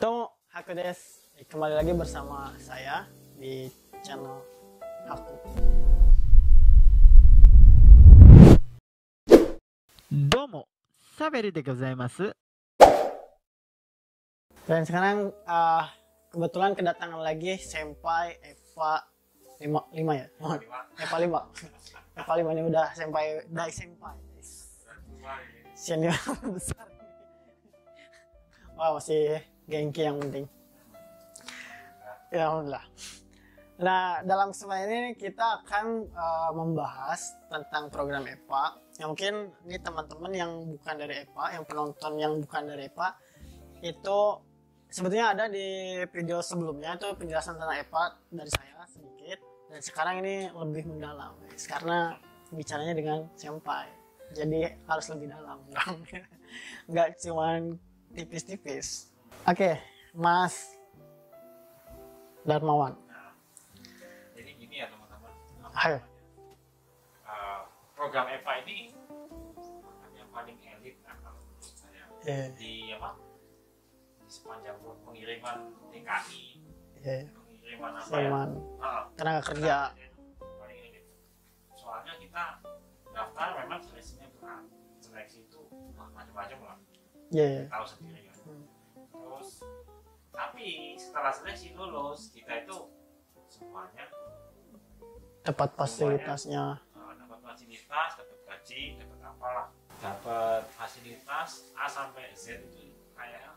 Tomo Haku desu. Kembali lagi bersama saya di channel Haku. Domo, Saberi de gozaimasu. Dan sekarang kebetulan kedatangan lagi Senpai Eva 5 ya? Oh, Eva 5. Eva 5 ini udah Senpai, Dai Senpai. Senior besar. Wah, masih gengki yang penting. Ya, alhamdulillah. Nah, dalam kesempatan ini kita akan membahas tentang program EPA. Yang mungkin ini teman-teman yang bukan dari EPA, yang penonton yang bukan dari EPA, itu sebetulnya ada di video sebelumnya, itu penjelasan tentang EPA dari saya sedikit. Dan sekarang ini lebih mendalam, guys, karena bicaranya dengan senpai. Jadi harus lebih dalam, nggak cuman tipis-tipis. Oke, Mas Darmawan. Jadi gini ya teman-teman, Ayo. Program EPA ini yang paling elit kalau menurut saya di sepanjang pengiriman TKI, pengiriman Tenaga kerja. Paling elit. Soalnya kita daftar memang seleksinya berat, seleksi itu macam-macam lah, tahu sendiri kan. Terus tapi setelah seleksi lulus kita itu semuanya Dapat fasilitasnya. dapat fasilitas, dapat gaji, dapat apalah, dapat fasilitas A sampai Z itu kayaknya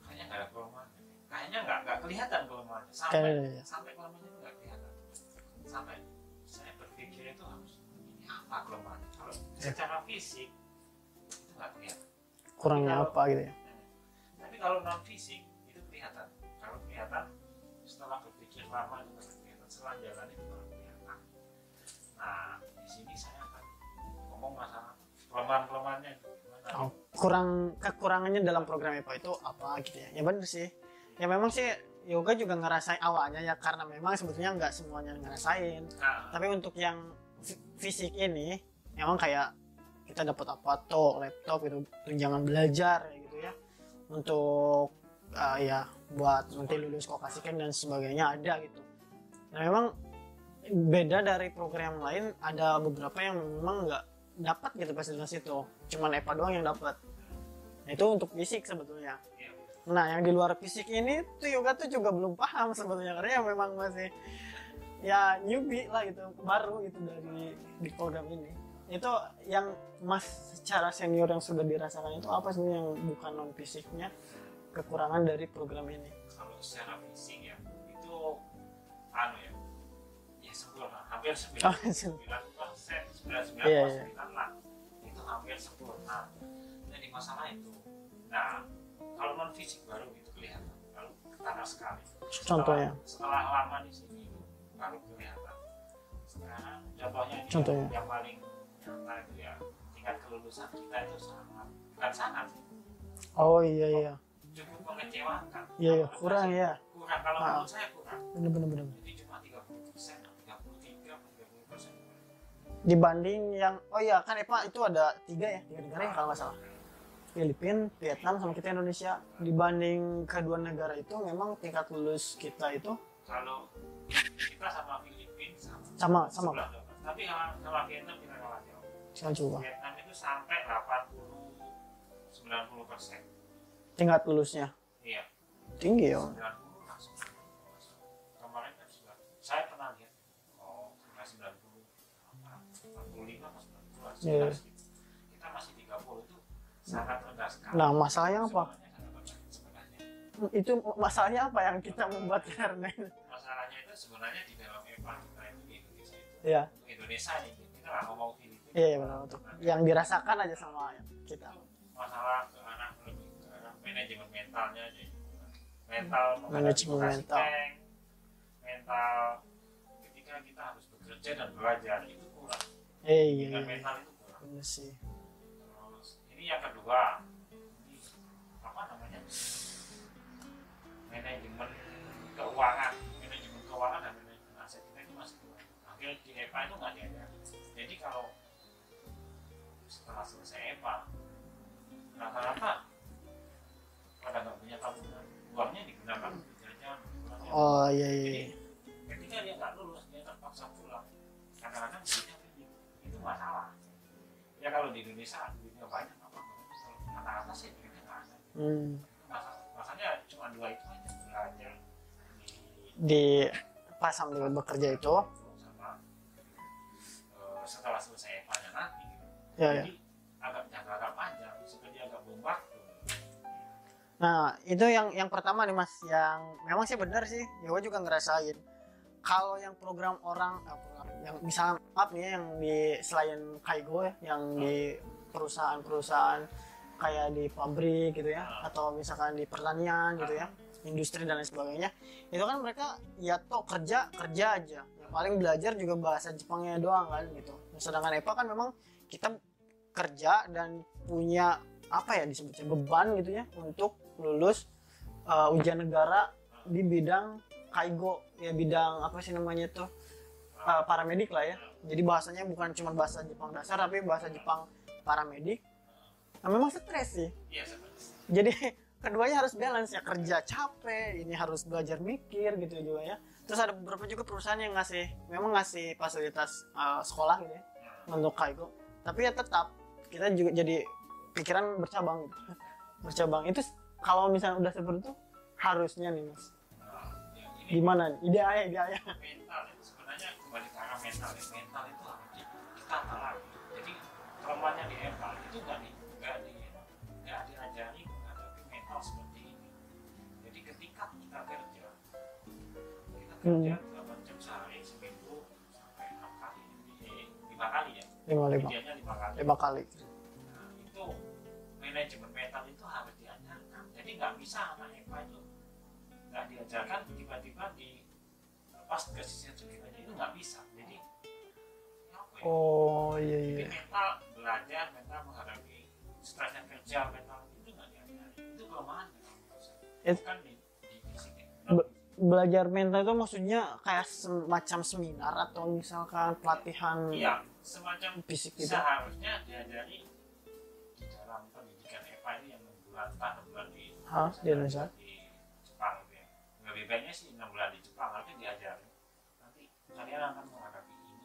nggak ada kelemahannya, kayaknya nggak kelihatan kelemahannya sampai kelemahannya itu nggak kelihatan, sampai saya berpikir itu harus ini apa kelemahannya, kalau secara fisik itu nggak kelihatan Kurangnya apa gitu ya? Tapi kalau non fisik itu kelihatan, kalau kelihatan setelah berpikir lama itu baru kelihatan, setelah jalan itu baru kelihatan. Nah, di sini saya akan ngomong masalah kelemahan-kelemahannya gimana. Kekurangannya dalam program EPA itu apa gitu ya? Ya benar sih. Ya memang sih yoga juga ngerasain awalnya ya, karena memang sebetulnya nggak semuanya ngerasain. Tapi untuk yang fisik ini memang kayak kita dapat apa tuh, laptop itu tunjangan belajar gitu ya. Untuk ya buat nanti lulus kokasikan dan sebagainya ada gitu. Nah memang beda dari program lain, ada beberapa yang memang nggak dapat gitu fasilitas itu, cuman EPA doang yang dapat. Itu untuk fisik sebetulnya. Nah yang di luar fisik ini tuh yoga tuh juga belum paham sebetulnya, karena memang masih ya newbie lah gitu, baru gitu di program ini. Itu yang Mas secara senior yang sudah dirasakan itu apa sebenarnya yang bukan non fisiknya, kekurangan dari program ini? Kalau secara fisik ya itu ya sempurna, hampir 99% lah, itu hampir sempurna. Jadi masalah itu, nah kalau non fisik baru itu kelihatan, kalau ketara sekali. Contohnya? Setelah lama di sini itu baru kelihatan. Sekarang contohnya yang paling nyata itu ya tingkat kelulusan kita itu bukan sangat sih. Oh iya. Cukup mengecewakan. Iya, kurang ya. Kurang, kalau menurut saya kurang. Bener. Jadi cuma 30%, 33%. Dibanding yang, oh iya kan EPA itu ada 3 negara ya kalau nggak salah. Filipina, Vietnam, sama kita Indonesia. Dibanding kedua negara itu memang tingkat lulus kita itu kalau kita sama Filipina sama Pak. Tapi sama Vietnam kita kalah jauh. Coba. Vietnam itu sampai 80-90%. Tingkat lulusnya Iya. tinggi ya. 90 langsung. Kemarin kan saya pernah lihat, sampai 90, 45 atau 90. Iya. Kita masih 30 itu sangat rendah sekali. Nah masalahnya apa? Sebenarnya. Itu masalahnya apa yang kita membuat karena itu? Masalahnya itu sebenarnya di dalam EPA kita itu di Indonesia itu. Iya. Untuk Indonesia ini kita nggak ngomong Filipina. Iya benar betul. Yang dirasakan aja sama kita. Masalah ke arah manajemen mentalnya aja. Mental Manajemen mental. Mental ketika kita harus bekerja dan belajar itu kurang. Iya. Dengan mental itu kurang. Benar sih. Terus ini yang kedua, ini manajemen keuangan dan manajemen aset kita itu masih kurang. Akhirnya di EPA itu nggak ada. Jadi kalau setelah selesai EPA rata-rata pada nggak punya tabungan, uang Indonesia duitnya banyak apa rata-rata sih duitnya nggak ada. Makanya cuma dua itu aja belajar di pas sambil bekerja itu sama setelah selesai EVA-nya nanti gitu. ya, Jadi agak panjang seperti agak belum waktu. Nah itu yang pertama nih mas, yang memang sih benar sih, ya gue juga ngerasain kalau yang program orang yang misalnya maaf nih yang di selain Kaigo ya, yang di perusahaan-perusahaan kayak di pabrik gitu ya, atau misalkan di pertanian gitu ya, industri dan lain sebagainya, itu kan mereka ya toh kerja aja, yang paling belajar juga bahasa Jepangnya doang kan gitu. Sedangkan EVA kan memang kita kerja dan punya apa ya disebutnya beban gitu ya untuk lulus ujian negara di bidang Kaigo ya, bidang apa sih namanya tuh paramedik lah ya. Jadi bahasanya bukan cuma bahasa Jepang dasar tapi bahasa Jepang paramedik. Nah, memang stres sih. Jadi keduanya harus balance ya, kerja capek, ini harus belajar mikir gitu juga ya. Terus ada beberapa juga perusahaan yang memang ngasih fasilitas sekolah gitu ya untuk Kaigo. Tapi ya tetap kita juga jadi pikiran bercabang gitu. Bercabang itu kalau misalnya udah seperti itu harusnya nih mas. Gimana nih? Ide ayah. Mental itu sebenarnya kembali ke arah mental ya. Mental itu harus ditata lagi. Jadi traumanya di EVA itu nggak diajari menghadapi mental seperti ini. Jadi ketika kita kerja 8 jam sehari seminggu sampai 6 kali, 5 kali ya. 5 kali. Nah, itu manajemen mental itu harus diajarkan. Jadi nggak bisa anak EVA itu nggak diajarkan tiba-tiba di pas ke sisi sekitarnya itu nggak bisa. Jadi apa ya? Oh iya. Jadi mental belajar, mental menghadapi stresnya kerja, mental itu nggak diajari. Itu kelemahan itu kan di fisik ya. Belajar mental itu maksudnya kayak semacam seminar atau misalkan pelatihan semacam fisik gitu. Seharusnya diajari di dalam pendidikan EVA ini yang 6 bulan di Indonesia. Lebih baiknya sih 6 bulan di Jepang, nanti diajari nanti kalian akan menghadapi ini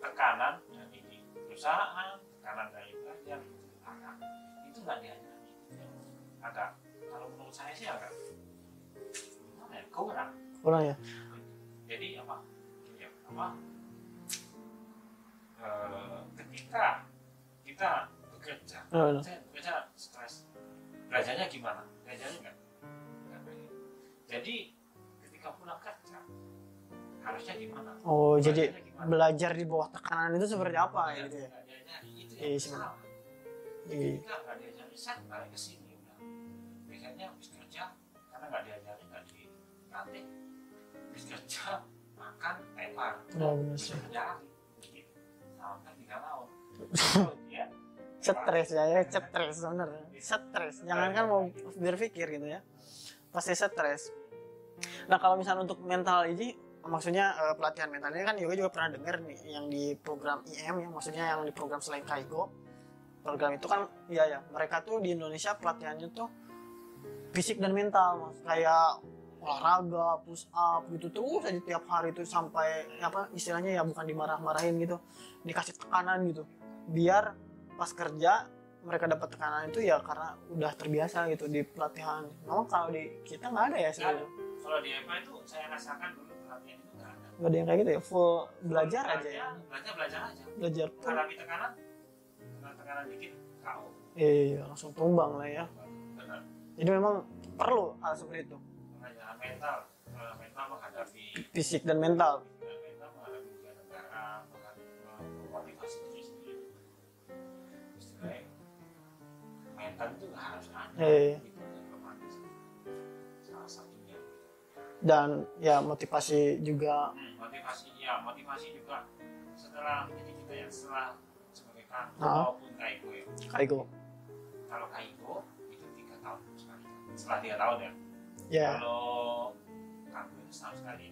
tekanan dari di perusahaan, tekanan dari belajar itu nggak diajari. Agak kalau menurut saya sih agak gimana ya, kurang ya. Jadi ketika kita bekerja, saya bekerja stres, belajarnya gimana? Belajarnya nggak baik. Jadi pulang kerja harusnya gimana? Oh jadi belajar di bawah tekanan itu seperti apa ya gitu ya? Itu yang salah. Ketika nggak diajari, saya balik ke sini udah. Biasanya habis kerja karena nggak diajari, nggak dilatih. Habis kerja makan tepar. Bisa kerja lagi. Sampai 3 tahun. Stres ya, stres bener. Stres. Jangan kan mau berpikir gitu ya. Pasti stres. Nah kalau misalnya untuk mental ini, maksudnya pelatihan mental ini kan juga pernah dengar nih yang di program IM ya, maksudnya yang di program selain Kaigo. Program itu kan ya mereka tuh di Indonesia pelatihannya tuh fisik dan mental mas, kayak olahraga, push up gitu terus aja tiap hari itu sampai apa istilahnya ya bukan dimarah-marahin gitu, dikasih tekanan gitu, biar pas kerja mereka dapat tekanan itu ya karena udah terbiasa gitu di pelatihan. Memang kalau di kita nggak ada ya sebenarnya. Kalau di EVA itu saya rasakan dulu pelatihan itu nggak ada. Nggak ada yang kayak gitu ya, full belajar aja ya. Belajar aja. Belajar tuh. Menghadapi tekanan dikit KO. Iya, langsung tumbang lah ya. Benar. Jadi memang perlu hal seperti itu. Mental menghadapi fisik dan mental. Mental menghadapi ujian negara, memotivasi diri sendiri. Istilahnya mental itu harus ada. Salah satunya. Dan ya motivasi juga. Motivasi juga setelah jadi kita yang sebagai Kaigo maupun Kaigo ya. Kalau Kaigo itu 3 tahun sekali. Setelah 3 tahun ya. Kalau kamu itu setahun sekali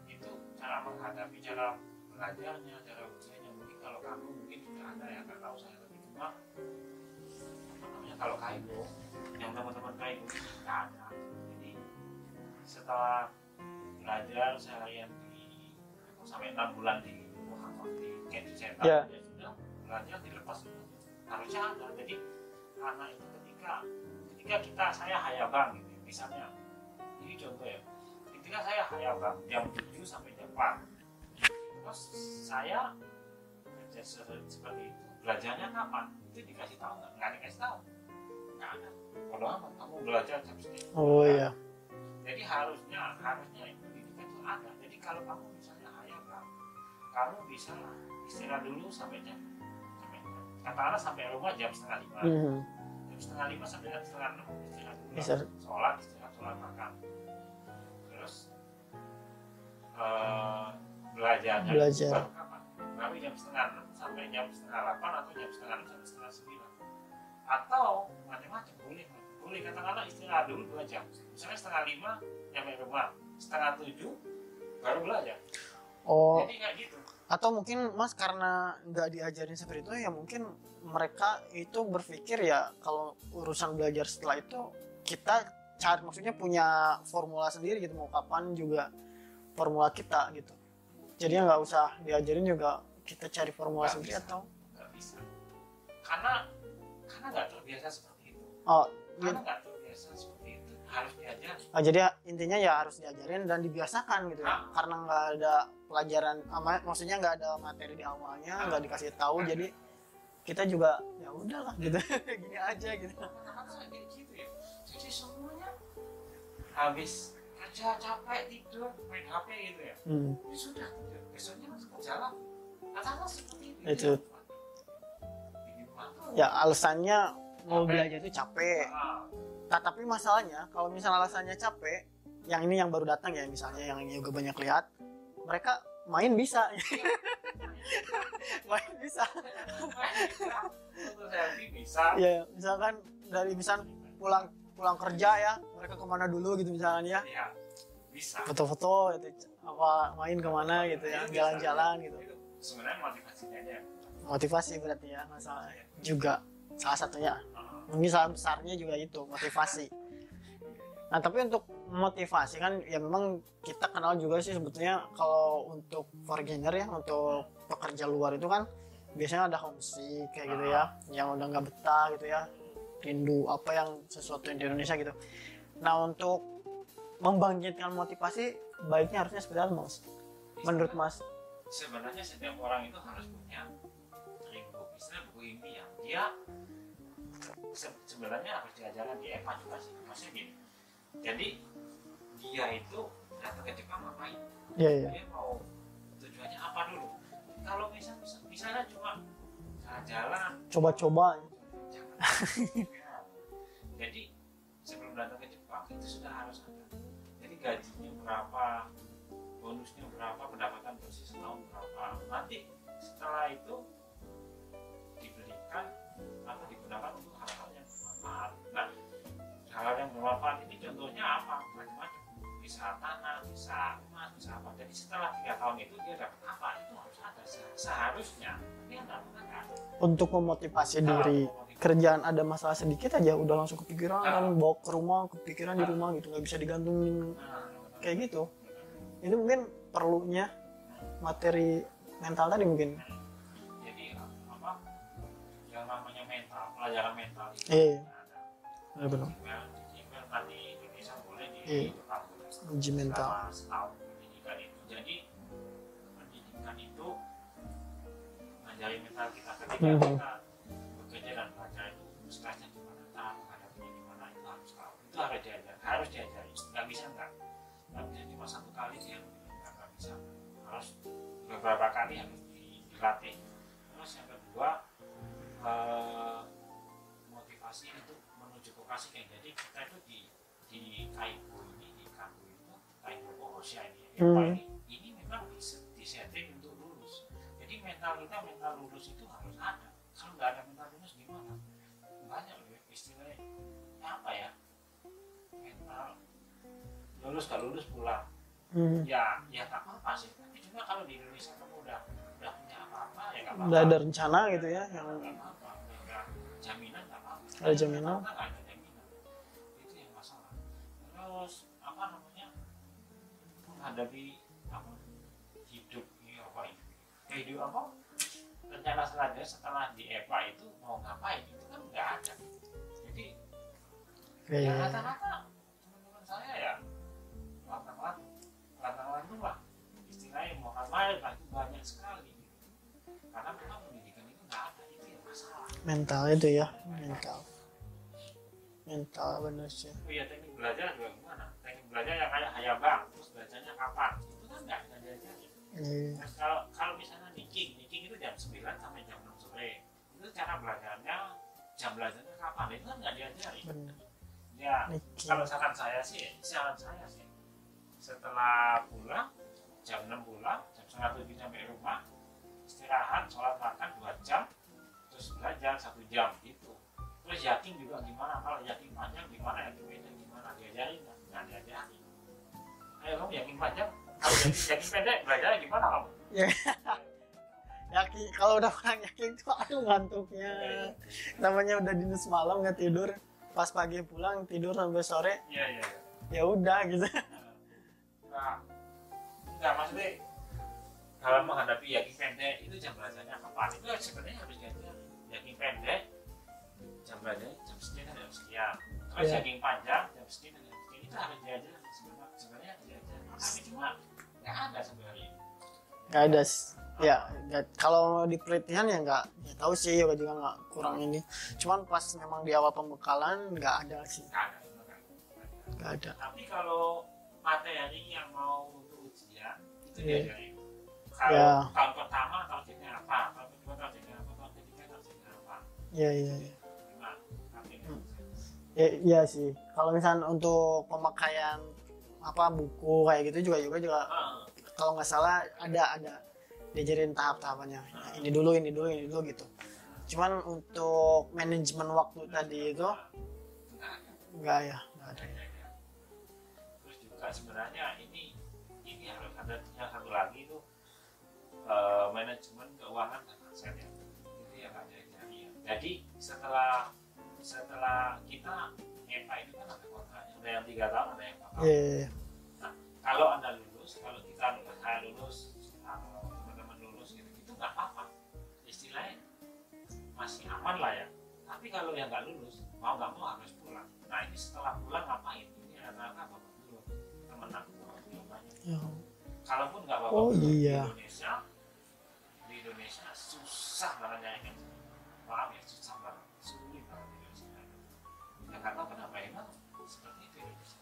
itu cara menghadapi, cara belajarnya, cara ujiannya mungkin kalau kamu mungkin sudah ada ya, nggak tahu saya, tapi cuma namanya kalau Kaigo yang teman-teman Kaigo nggak ada. Jadi setelah belajar seharian di sampai 6 bulan di Camp Center ya sudah belajar dilepas harusnya ada. Jadi anak itu ketika saya hayabang gitu misalnya, ini contoh ya, ketika saya hayabang jam 7 sampai jam 4, terus saya kerja seperti itu, belajarnya kapan? Itu dikasih tahu nggak dikasih tahu, nggak ada. Kalau amat kamu belajar jam segini. Oh iya. Jadi harusnya itu pendidikan itu ada. Jadi kalau kamu misalnya hayabang, kamu bisa istirahat dulu sampai katakanlah sampai rumah jam 4:30. Jam 4:30 sampai jam 5:30 istirahat dulu. Sholat makan. Terus belajarnya baru kapan? Baru jam 5:30 sampai jam 7:30 atau jam 5:30 sampai 8:30. Atau macam-macam boleh katakanlah istirahat dulu 2 jam. Misalnya 4:30 nyampe rumah, 6:30 baru belajar. Oh. Jadi kayak gitu. Atau mungkin Mas karena nggak diajarin seperti itu ya mungkin mereka itu berpikir ya kalau urusan belajar setelah itu kita cari, maksudnya punya formula sendiri gitu, mau kapan juga formula kita gitu. Jadi nggak usah diajarin juga, kita cari formula Nggak sendiri bisa. atau Nggak bisa. Karena nggak terbiasa seperti itu. oh Karena nggak terbiasa seperti itu, harus diajari. jadi intinya ya harus diajarin dan dibiasakan gitu ya. Karena nggak ada pelajaran, maksudnya nggak ada materi di awalnya, nggak dikasih tahu, jadi kita juga ya udahlah gitu gini aja gitu. Kata-kata kayak gitu ya. Jadi semuanya habis kerja capek tidur main HP gitu ya. Ya sudah tidur. Besoknya langsung kerja lagi. Kata-kata seperti Itu. Ya alasannya mau belajar itu capek. Nah, tapi masalahnya kalau misalnya alasannya capek, yang ini yang baru datang ya misalnya yang ini juga banyak lihat, mereka main bisa. Main bisa. Untuk selfie bisa. Ya misalkan dari pulang kerja ya, mereka kemana dulu gitu misalnya ya. Iya, bisa. Foto-foto gitu, apa main kemana gitu ya, jalan-jalan gitu. Itu sebenarnya motivasinya aja. Motivasi berarti ya masalah juga salah satunya. Mungkin salah besarnya juga itu motivasi. Nah tapi untuk motivasi kan ya memang kita kenal juga sih sebetulnya kalau untuk foreigner ya, untuk pekerja luar itu kan biasanya ada homesick kayak gitu ya, yang udah nggak betah gitu ya, rindu apa yang sesuatu yang di Indonesia gitu. Nah untuk membangkitkan motivasi baiknya harusnya seperti apa Mas? Menurut Mas? Sebenarnya setiap orang itu harus punya buku impian. Dia sebenarnya harus diajarkan di EPA juga sih, maksudnya gini. Jadi dia itu datang ke Jepang ngapain? Iya. Dia mau tujuannya apa dulu? Kalau misalnya cuma jalan-jalan, Coba-coba. jangan. Jadi sebelum datang ke Jepang itu sudah harus ada. Jadi gajinya berapa, bonusnya berapa, pendapatan bersih setahun berapa. Nanti setelah itu diberikan atau digunakan untuk hal-hal yang bermanfaat. Nah, hal yang bermanfaat ini contohnya apa? Macam-macam. Bisa tanah, bisa emas, bisa apa. Jadi setelah 3 tahun itu dia dapat apa? Itu harus ada seharusnya. Tapi yang nggak ada. Untuk memotivasi diri, kerjaan ada masalah sedikit aja udah langsung kepikiran kan, bawa ke rumah, kepikiran di rumah gitu, nggak bisa digantungin kayak gitu. Itu mungkin perlunya materi mental tadi mungkin. Jadi apa? Yang namanya mental, pelajaran mental itu Iya. ada. Benar. Di email tadi Indonesia boleh di kampus Uji mental. selama setahun pendidikan itu. Jadi pendidikan itu mengajari mental kita ketika kita bekerja dan belajar itu stresnya gimana, cara menghadapinya gimana, itu harus tahu. Itu harus diajari. Nggak bisa cuma satu kali dia nggak bisa, harus beberapa kali harus dilatih. Terus yang kedua, motivasi itu menuju vokasi kayak jadi kita itu di Kaibo ini, di Kaibo itu Kaibo Kohosia ini memang disetting untuk lulus. Jadi mental lulus itu harus ada. Kalau nggak ada mental lulus gimana? Banyak loh istilahnya apa ya, mental lulus gak lulus pulang. Ya nggak apa-apa sih. Tapi cuma kalau di Indonesia kamu udah punya apa-apa ya nggak apa-apa. Udah ada rencana gitu ya, yang nggak apa-apa. Nggak jaminan nggak apa-apa. ada jaminan. Nggak ada jaminan. Itu yang masalah. Terus apa namanya, menghadapi apa hidup ini apa ini? Hidup apa? rencana selanjutnya setelah di EPA itu mau ngapain itu kan nggak ada. Jadi ya rata-rata teman-teman saya ya lantang-lantung lah, istilahnya mau ngapain lah, itu banyak sekali karena memang pendidikan itu nggak ada, itu yang masalah. Mental itu ya, mental bener sih. Oh iya, teknik belajar juga gimana? Teknik belajar yang kayak hayabang, terus belajarnya kapan? Itu kan nggak diajarin. Terus kalau misalnya nicking itu jam 9 sampai jam 6 sore, itu cara belajarnya, jam belajarnya kapan? Itu kan nggak diajarin. Bener. Ya, kalau saran saya sih, setelah pulang, jam 6 pulang, jam setengah 7 sampai rumah, istirahat, sholat makan 2 jam, terus belajar 1 jam gitu. Terus yakin juga gimana, kalau yakin panjang gimana, yakin pendek gimana, diajarin nggak diajarin. Ayo kamu yakin panjang, kalau yakin pendek belajar gimana kamu? Yakin, kalau udah orang yakin tuh aduh ngantuknya. Namanya udah dinas malam nggak tidur, pas pagi pulang tidur sampai sore. Iya. Ya udah gitu. Nah, enggak maksudnya kalau menghadapi yakin pendek itu jam belajarnya kapan? Itu sebenarnya harus diajarin. Yakin pendek jam belajarnya jam sekian dan jam sekian. Terus yakin panjang jam sekian dan jam sekian, itu harus diajarin sebenarnya diajarin. Tapi cuma nggak ada sebenarnya. Nggak ada. Ya, kalau di pelitian ya nggak, ya tahu sih yoga juga nggak kurang ini. Cuman pas memang di awal pembekalan nggak ada sih. Nggak ada. Tapi kalau materi yang mau untuk ujian itu diajarin. Ya. Kalau tahun pertama targetnya apa, tahun kedua targetnya apa, tahun ketiga targetnya apa. Iya. Nah, Iya sih. Kalau misalnya untuk pemakaian apa buku kayak gitu juga kalau nggak salah ada diajarin tahap-tahapannya. Nah, ini dulu gitu. Cuman untuk manajemen waktu tadi itu nggak ada. Terus juga sebenarnya ini harus ada yang satu lagi itu manajemen keuangan dan aset ya. Itu yang nggak diajarin. Jadi setelah kita EPA itu kan ada kontraknya, ada yang 3 tahun, ada yang 4 tahun. Nah, kalau Anda lulus, kalau saya lulus, atau teman-teman lulus gitu nggak apa-apa, istilahnya masih aman lah ya. Tapi kalau yang nggak lulus, mau nggak mau harus pulang. Nah ini setelah pulang ngapain? Ini anak-anak bapak dulu, teman aku belum banyak. Kalaupun nggak bapak dulu di Indonesia susah banget nyari. Maaf ya, susah banget, sulit banget di Indonesia. Ya nggak tahu kenapa emang seperti itu Indonesia.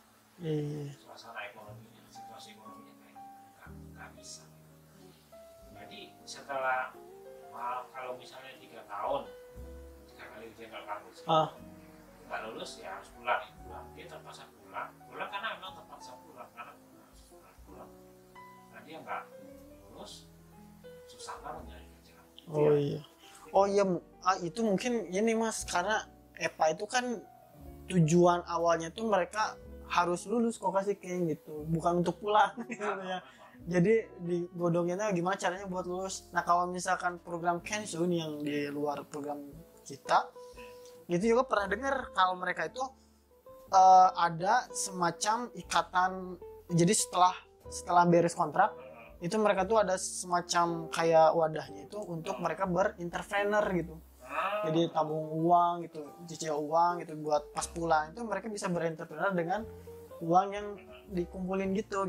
Suasana ekonominya, situasi ekonominya kayak nggak bisa. Jadi setelah kalau misalnya 3 tahun 3 kali ujian nggak lulus, nggak lulus ya harus pulang. Dia terpaksa pulang karena memang terpaksa pulang karena harus pulang. Nah dia nggak lulus, susah banget nyari kerja. Itu mungkin ini mas, karena EPA itu kan tujuan awalnya tuh mereka harus lulus kok kasih kayak gitu, bukan untuk pulang gitu ya. Jadi digodongnya gimana caranya buat lulus. Nah kalau misalkan program Kensu nih yang di luar program kita, itu juga pernah dengar kalau mereka itu ada semacam ikatan. Jadi setelah beres kontrak itu mereka tuh ada semacam kayak wadahnya itu untuk mereka berentrepreneur gitu. Jadi tabung uang gitu, cicil uang gitu buat pas pulang itu mereka bisa berentrepreneur dengan uang yang dikumpulin gitu.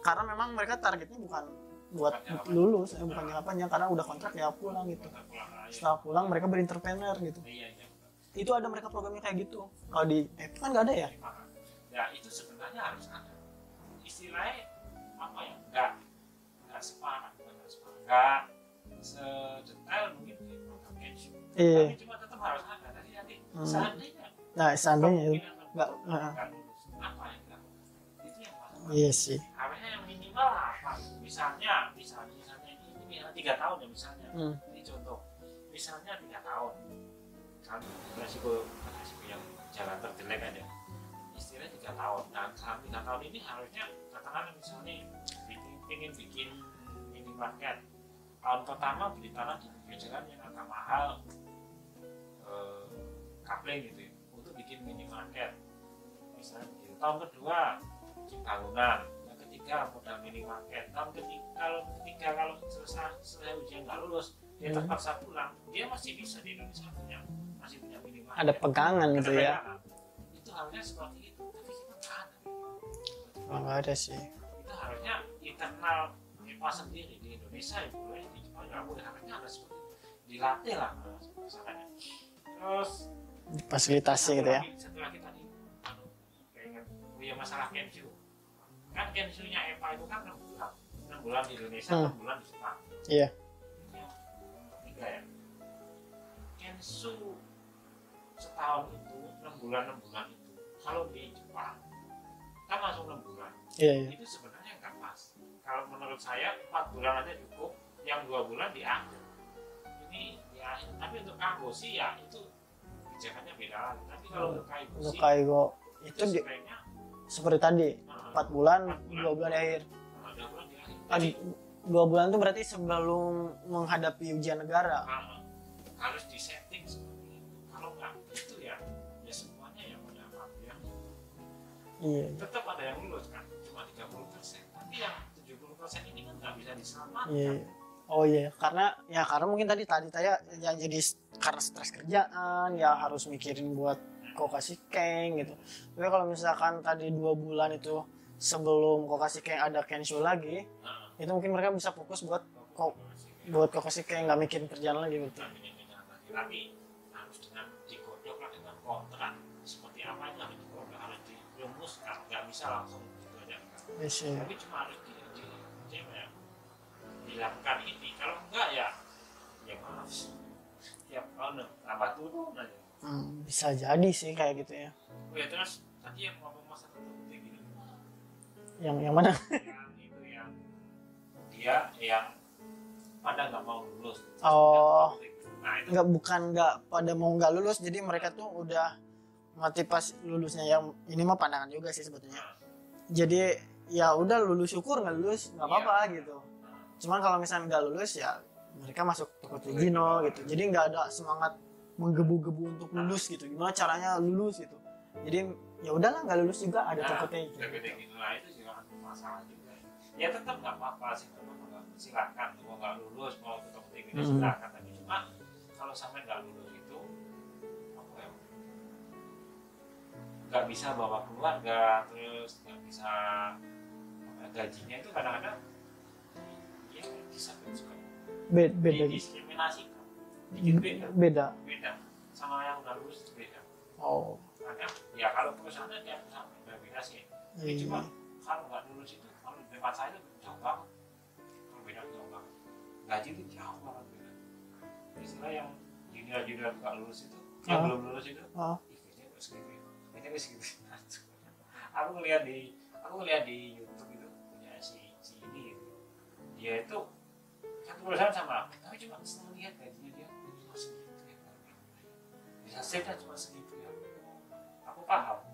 Karena memang mereka targetnya bukan buat lulus, bukan jangka panjang, karena udah kontrak ya pulang gitu. Setelah pulang mereka berentrepreneur gitu. Itu ada mereka programnya kayak gitu. Kalau di kan nggak ada ya? Ya itu sebenarnya harus ada. Istilahnya apa ya? Nggak separah, nggak sedetail mungkin di program Kensu. Tapi cuma tetap harus ada. Nanti seandainya. Nah seandainya itu nggak. Apa yang nggak? Itu yang masalah. Iya sih. Harusnya yang minimal apa? Misalnya ini 3 tahun ya misalnya. Ini contoh. Misalnya 3 tahun. Kali resiko yang jalan terjelek aja. Istilahnya 3 tahun. Dan saat 3 tahun ini harusnya katakanlah misalnya ingin bikin minimarket. Tahun pertama beli tanah di pinggir jalan yang agak mahal, kapling gitu ya, untuk bikin minimarket. Misalnya begitu. Tahun kedua bikin bangunan. Yang ketiga ketiga modal minimarket, tahun ketiga kalau selesai ujian nggak lulus dia terpaksa pulang, dia masih bisa di Indonesia masih punya minimarket, ada pegangan gitu ya. Itu harusnya seperti itu, tapi kita nggak ada. Nggak ada sih. Itu harusnya internal IPA sendiri di Indonesia ya boleh, di Jepang nggak boleh, harusnya ada seperti itu, dilatih lah masalahnya. Terus Fasilitasi gitu ya. Setelah kita punya masalah Kenshu, kan Kenshu-nya IPA itu kan 6 bulan di Indonesia, 6 bulan di Jepang. Iya. Tiga ya. Kenshu setahun itu 6 bulan itu, kalau di Jepang kan langsung 6 bulan. Iya. Itu sebenarnya nggak pas. Kalau menurut saya 4 bulan aja cukup, yang 2 bulan di akhir. Ini di akhir. Tapi untuk Kaigoshi ya itu kebijakannya beda lagi. Tapi kalau untuk Untuk Kaigoshi Kaigo itu sebaiknya seperti tadi 4 bulan, 2 bulan di akhir. 2 bulan di akhir. 2 bulan itu berarti sebelum menghadapi ujian negara. Harus disetting seperti itu. Kalau nggak gitu ya semuanya yang mendapat ya. Iya. Tetap ada yang lulus kan, cuma 30%. Tapi yang 70% ini kan nggak bisa diselamatkan. Iya. Oh iya, karena mungkin tadi ya jadi karena stres kerjaan, ya harus mikirin buat Kokashi Keng gitu. Tapi kalau misalkan tadi 2 bulan itu sebelum Kokashi Keng ada Kenshu lagi, itu mungkin mereka bisa fokus buat Kokashi Keng, nggak mikirin kerjaan lagi gitu. Tapi harus dengan digodok lah dengan kontrak seperti apa itu harus digodok, harus dirumuskan, nggak bisa langsung gitu aja. Yes, yeah. Tapi cuma harus dilakukan ini. Kalau enggak ya maaf, tiap tahun tambah turun aja. Bisa jadi sih kayak gitu ya. Oh ya, terus tadi yang ngomong masalah penting gini. Yang mana? Yang itu yang dia yang pada nggak mau lulus. Oh. Nah, itu nggak pada mau nggak lulus, jadi mereka tuh udah motivasi lulusnya. Yang ini mah pandangan juga sih sebetulnya. Jadi ya udah lulus, syukur, nggak lulus nggak apa-apa gitu. Cuman kalau misalnya nggak lulus ya mereka masuk Toko Tsujino gitu. Jadi nggak ada semangat menggebu-gebu untuk lulus gitu. Gimana caranya lulus gitu. Jadi ya udahlah, nggak lulus juga ada Toko Tsujino. gitu lah, itu juga masalah juga. Ya tetap nggak apa-apa sih, silakan mau nggak lulus mau ke Toko Tsujino silakan, tapi cuma kalau sampai nggak lulus itu apa ya, nggak bisa bawa keluarga, terus nggak bisa gajinya itu kadang-kadang ya bisa Beda. diskriminasi kan, Beda. sama yang udah lulus itu beda. Oh. Kadang ya kalau perusahaannya tiap perusahaan beda sih. Cuma kalau nggak lulus itu, kalau di tempat saya itu jauh banget, kalau beda jauh banget, gaji itu jauh banget beda. Istilah yang junior nggak lulus itu, yang belum lulus itu, gajinya harus segitu. Aku ngeliat di YouTube itu punya si ini gitu. Dia itu satu perusahaan sama aku, tapi cuma senang lihat gajinya dia cuma segitu ya, bisa save cuma segitu ya. Aku paham,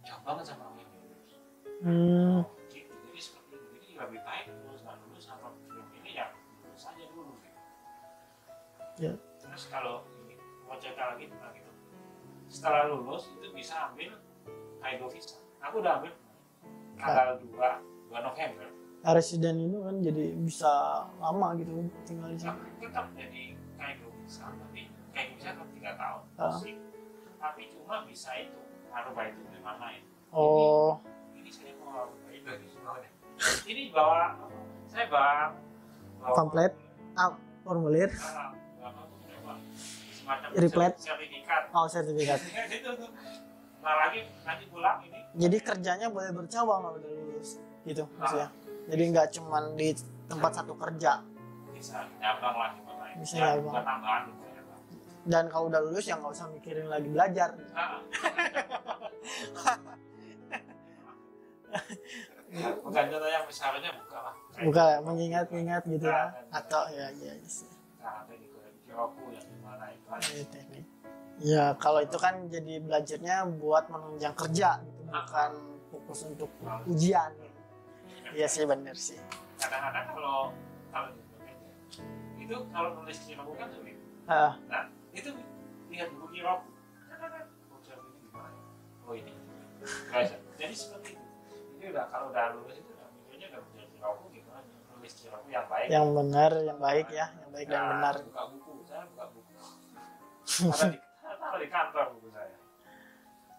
jauh banget sama aku yang lulus. Gitu. Jadi seperti itu, jadi lebih baik lulus nggak lulus atau belum ini ya lulus aja dulu gitu. Ya. Terus kalau ini mau cerita lagi tentang itu, setelah lulus itu bisa ambil Kaigo Visa. Aku udah ambil tanggal 2 November. Residen itu kan jadi bisa lama gitu tinggal di sini. Aku tetap jadi Kaigo Visa, tapi Kaigo Visa kan 3 tahun. Tapi cuma bisa itu Aruba itu gimana ya? Oh. Ini saya mau Aruba itu lagi semuanya. Ini saya bawa Komplit. Formulir. Semacam Replet. sertifikat. Oh, sertifikat. Itu tuh. Nah lagi nanti pulang ini. Jadi kerjanya boleh bercabang kalau udah lulus, gitu maksudnya. Jadi nggak cuma di tempat satu kerja. Bisa nyabang lah gimana. Bisa ya, nyabang. bukan tambahan. Dan kalau udah lulus ya nggak usah mikirin lagi belajar. Bukan contoh yang misalnya buka lah. Bukan ya, mengingat-ingat gitu ya. Atau ya sih. Nah, ada di Kyoku yang gimana itu. Teknik. Ya kalau itu kan jadi belajarnya buat menunjang kerja gitu, bukan fokus untuk ujian. Iya sih, bener sih. Kadang-kadang kalau itu kalau nulis Kyoku kan sulit. Nah, itu lihat buku Kyoku. Ini gimana? Oh ini. Guys, jadi seperti itu. Jadi udah kalau udah lulus itu udah mikirnya udah belajar perilaku gimana nulis perilaku yang baik, yang benar, yang baik ya, yang baik dan benar. buka buku, saya buka buku taruh di kantor buku saya.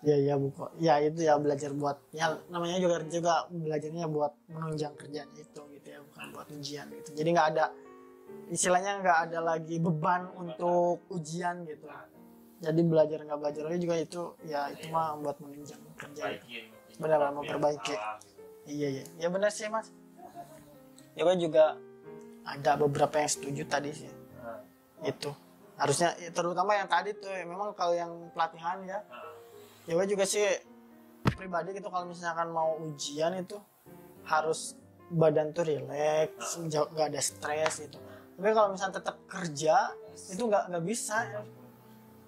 Ya buku ya itu ya, belajar buat ya namanya juga belajarnya buat menunjang kerjaan itu gitu ya, bukan buat ujian gitu. Jadi nggak ada istilahnya, nggak ada lagi beban untuk ujian gitu. Jadi belajar nggak belajar lagi juga itu ya, itu mah buat menunjang kerja gitu. Benar-benar memperbaiki. Iya ya benar sih mas. Ya gue juga ada beberapa yang setuju tadi sih. Itu harusnya ya, terutama yang tadi tuh ya, memang kalau yang pelatihan ya gue juga sih pribadi gitu, kalau misalkan mau ujian itu harus badan tuh rileks, nggak ada stres gitu. Tapi kalau misalnya tetap kerja itu nggak bisa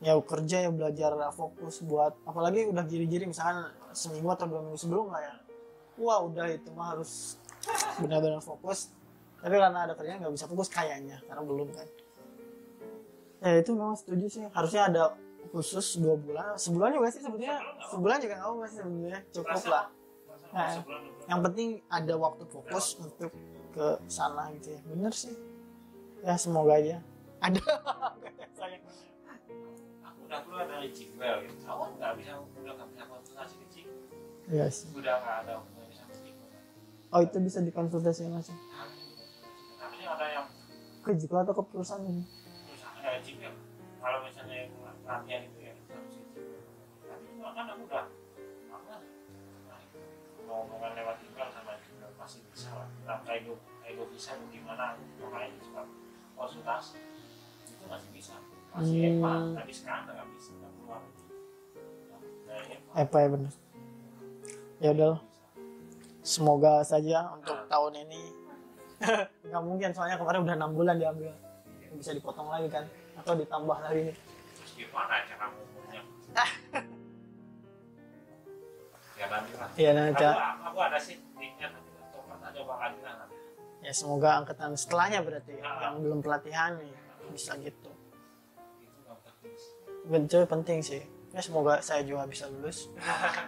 ya kerja ya, belajar fokus buat, apalagi udah giri-giri misalkan seminggu atau 2 minggu sebelum lah ya, wah udah itu mah harus benar-benar fokus. Tapi karena ada kerjaan nggak bisa fokus kayaknya, karena belum kan. Ya itu memang setuju sih, harusnya ada khusus 2 bulan, sebulan juga sih sebetulnya, sebulan juga nggak apa-apa sih sebenarnya, cukup lah. Nah, yang penting ada waktu fokus untuk ke sana gitu ya, bener sih. Ya semoga aja ada. Sayang. Aku udah keluar dari Jigwell gitu, aku udah nggak bisa konsultasi ke Jigwell. Iya sih. Udah nggak ada hubungannya sama Jigwell. Oh itu bisa dikonsultasikan langsung. Namanya ada yang Ke Jikla atau ke perusahaan ini? perusahaan Jigwell. Kalau misalnya yang latihan itu ya harus Jigwell. Tapi cuma kan aku udah mau ngomongin lewat email sama Jigwell masih bisa lah. Nah kayak bisa gimana, makanya juga konsultasi itu masih bisa, masih EPA, tapi sekarang nggak bisa, nggak keluar. EPA ya bener. Ya udah, semoga saja untuk tahun ini nggak mungkin, soalnya kemarin udah 6 bulan diambil, bisa dipotong lagi kan atau ditambah lagi. Terus gimana cara ngomongnya? Ya nanti lah. Iya nanti. Aku ada sih linknya, nanti coba lagi lah nanti. Ya semoga angkatan setelahnya berarti yang belum pelatihan nih bisa gitu. Itu penting sih. Ya semoga saya juga bisa lulus.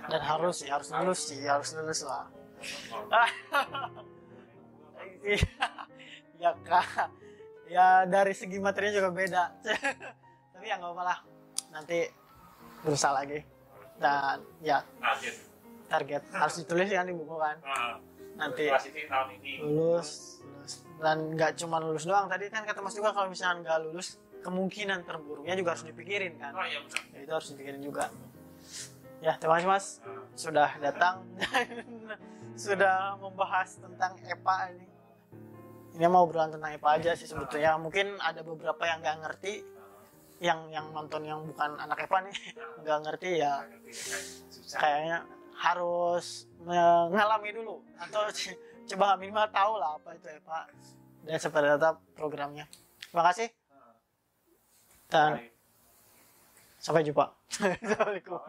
Dan harus lulus lah. Ya kak, ya dari segi materinya juga beda. Tapi ya nggak apa lah. Nanti berusaha lagi. Dan ya target harus ditulis kan di buku kan. Nanti lulus dan nggak cuma lulus doang, tadi kan kata mas juga kalau misalnya nggak lulus kemungkinan terburuknya juga harus dipikirin kan. Iya benar. Ya, itu harus dipikirin juga ya. Terima kasih mas sudah datang sudah membahas tentang EPA ini mau obrolan tentang EPA aja sih sebetulnya. Mungkin ada beberapa yang nggak ngerti, yang nonton yang bukan anak EPA nih nggak ngerti ya, kayaknya harus mengalami dulu atau coba minimal tahu lah apa itu EPA dan seperti apa programnya. Terima kasih dan sampai jumpa. Assalamualaikum.